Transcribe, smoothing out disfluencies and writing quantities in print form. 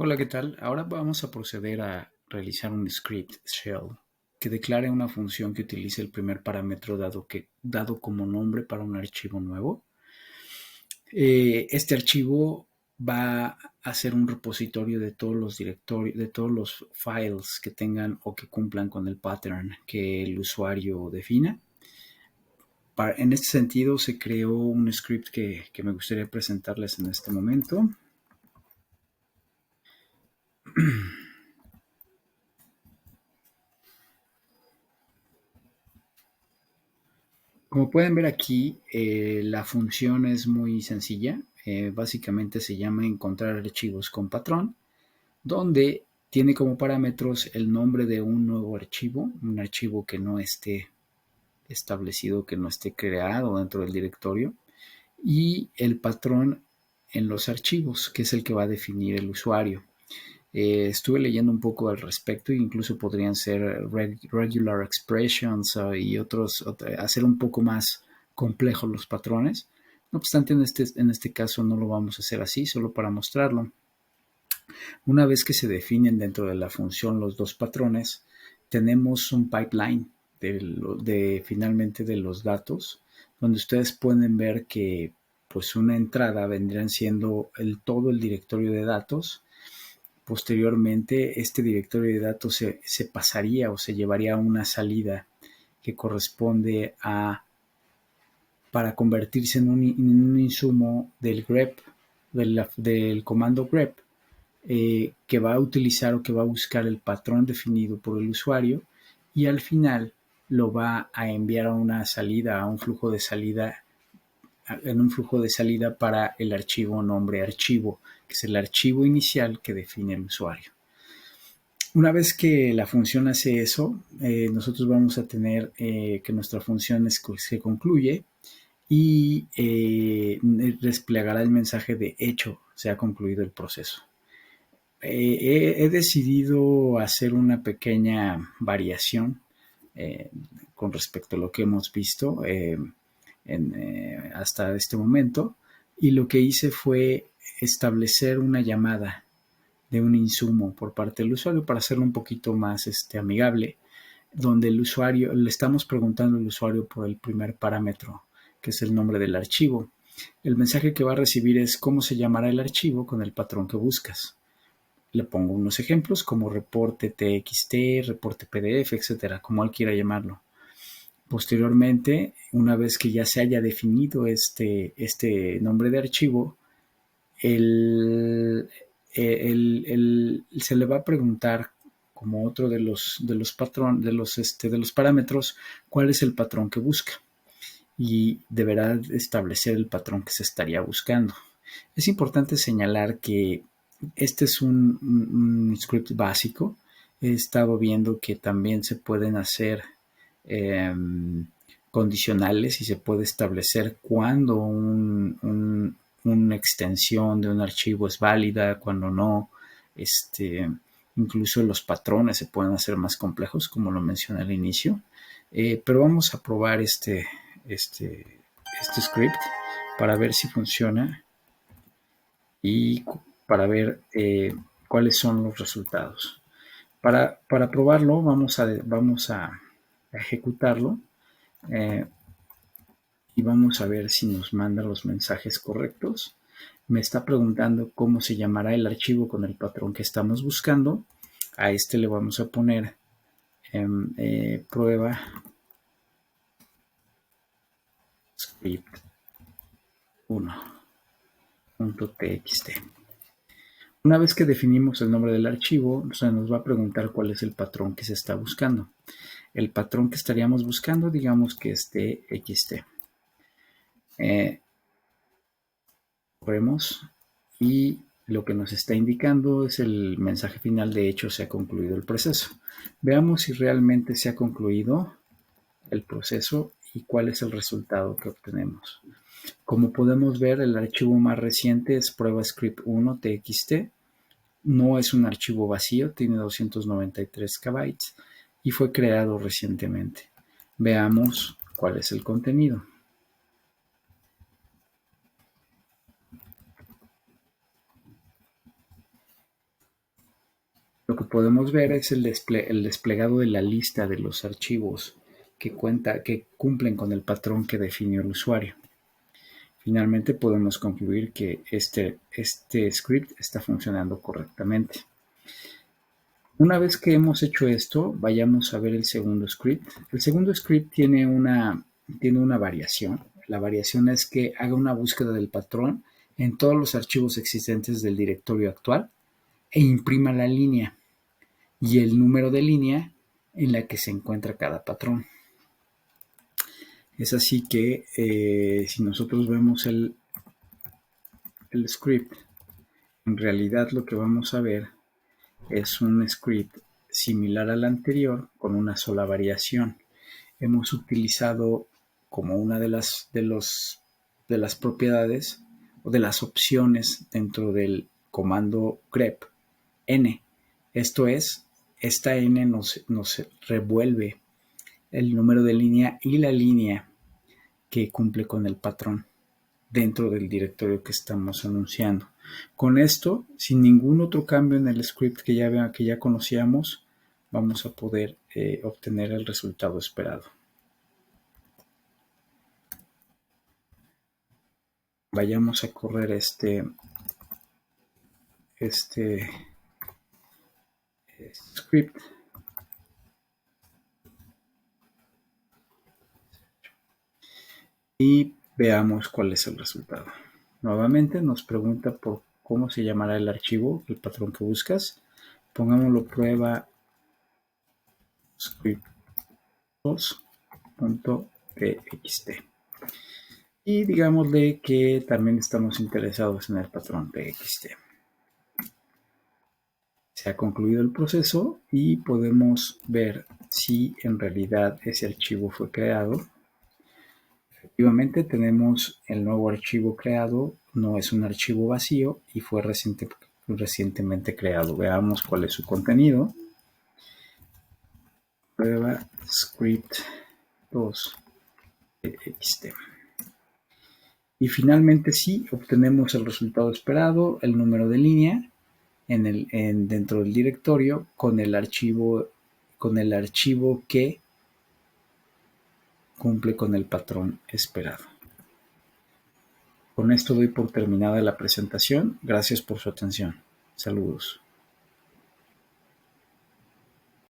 Hola, ¿qué tal? Ahora vamos a proceder a realizar un script shell que declare una función que utilice el primer parámetro dado como nombre para un archivo nuevo. Este archivo va a ser un repositorio de todos los directorios, de todos los files que tengan o que cumplan con el pattern que el usuario defina. En este sentido, se creó un script que me gustaría presentarles en este momento. Como pueden ver aquí, la función es muy sencilla. Básicamente se llama encontrar archivos con patrón, donde tiene como parámetros el nombre de un nuevo archivo, un archivo que no esté establecido, que no esté creado dentro del directorio, y el patrón en los archivos, que es el que va a definir el usuario. Estuve leyendo un poco al respecto, incluso podrían ser regular expressions y hacer un poco más complejos los patrones. No obstante, en este caso no lo vamos a hacer así, solo para mostrarlo. Una vez que se definen dentro de la función los dos patrones, tenemos un pipeline finalmente de los datos, donde ustedes pueden ver que pues una entrada vendrían siendo todo el directorio de datos. Posteriormente, este directorio de datos se pasaría o se llevaría a una salida que corresponde para convertirse en un insumo del grep, del comando grep, que va a utilizar o que va a buscar el patrón definido por el usuario y al final lo va a enviar a una salida, a un flujo de salida, en un flujo de salida para el archivo nombre archivo, que es el archivo inicial que define el usuario. Una vez que la función hace eso, nosotros vamos a tener que nuestra función se concluye y desplegará el mensaje de hecho, se ha concluido el proceso. He decidido hacer una pequeña variación eh, con respecto a lo que hemos visto hasta este momento, y lo que hice fue establecer una llamada de un insumo por parte del usuario para hacerlo un poquito más amigable, donde el usuario le estamos preguntando al usuario por el primer parámetro, que es el nombre del archivo. El mensaje que va a recibir es cómo se llamará el archivo con el patrón que buscas. Le pongo unos ejemplos como reporte TXT, reporte PDF, etcétera, como él quiera llamarlo. Posteriormente, una vez que ya se haya definido este nombre de archivo, se le va a preguntar como otro de los parámetros cuál es el patrón que busca y deberá establecer el patrón que se estaría buscando. Es importante señalar que este es un script básico. He estado viendo que también se pueden hacer eh, condicionales y se puede establecer cuándo una extensión de un archivo es válida, cuando no. Incluso los patrones se pueden hacer más complejos, como lo mencioné al inicio. Pero vamos a probar este script para ver si funciona y para ver cuáles son los resultados. Para probarlo vamos a ejecutarlo eh, y vamos a ver si nos manda los mensajes correctos. Me está preguntando cómo se llamará el archivo con el patrón que estamos buscando. A este le vamos a poner prueba script 1.txt. Una vez que definimos el nombre del archivo, se nos va a preguntar cuál es el patrón que se está buscando. El patrón que estaríamos buscando, digamos que es txt. Vemos y lo que nos está indicando es el mensaje final de hecho se ha concluido el proceso. Veamos si realmente se ha concluido el proceso y cuál es el resultado que obtenemos. Como podemos ver, el archivo más reciente es prueba script 1.txt. No es un archivo vacío, tiene 293 KB y fue creado recientemente. Veamos cuál es el contenido. Lo que podemos ver es el desplegado de la lista de los archivos que cumplen con el patrón que definió el usuario. Finalmente podemos concluir que este script está funcionando correctamente. Una vez que hemos hecho esto, vayamos a ver el segundo script. El segundo script tiene una variación. La variación es que haga una búsqueda del patrón en todos los archivos existentes del directorio actual e imprima la línea y el número de línea en la que se encuentra cada patrón. Es así que si nosotros vemos el script, en realidad lo que vamos a ver es un script similar al anterior con una sola variación. Hemos utilizado como una de las propiedades o de las opciones dentro del comando grep n. Esto es, esta n nos revuelve el número de línea y la línea que cumple con el patrón dentro del directorio que estamos anunciando. Con esto, sin ningún otro cambio en el script que ya conocíamos, vamos a poder obtener el resultado esperado. Vayamos a correr este script. Y veamos cuál es el resultado. Nuevamente nos pregunta por cómo se llamará el archivo, el patrón que buscas. Pongámoslo prueba script2.txt. Y digámosle que también estamos interesados en el patrón txt. Se ha concluido el proceso y podemos ver si en realidad ese archivo fue creado. Efectivamente tenemos el nuevo archivo creado, no es un archivo vacío y fue recientemente creado. Veamos cuál es su contenido. Prueba script2.txt. Y finalmente sí, obtenemos el resultado esperado, el número de línea dentro del directorio con el archivo que cumple con el patrón esperado. Con esto doy por terminada la presentación. Gracias por su atención. Saludos.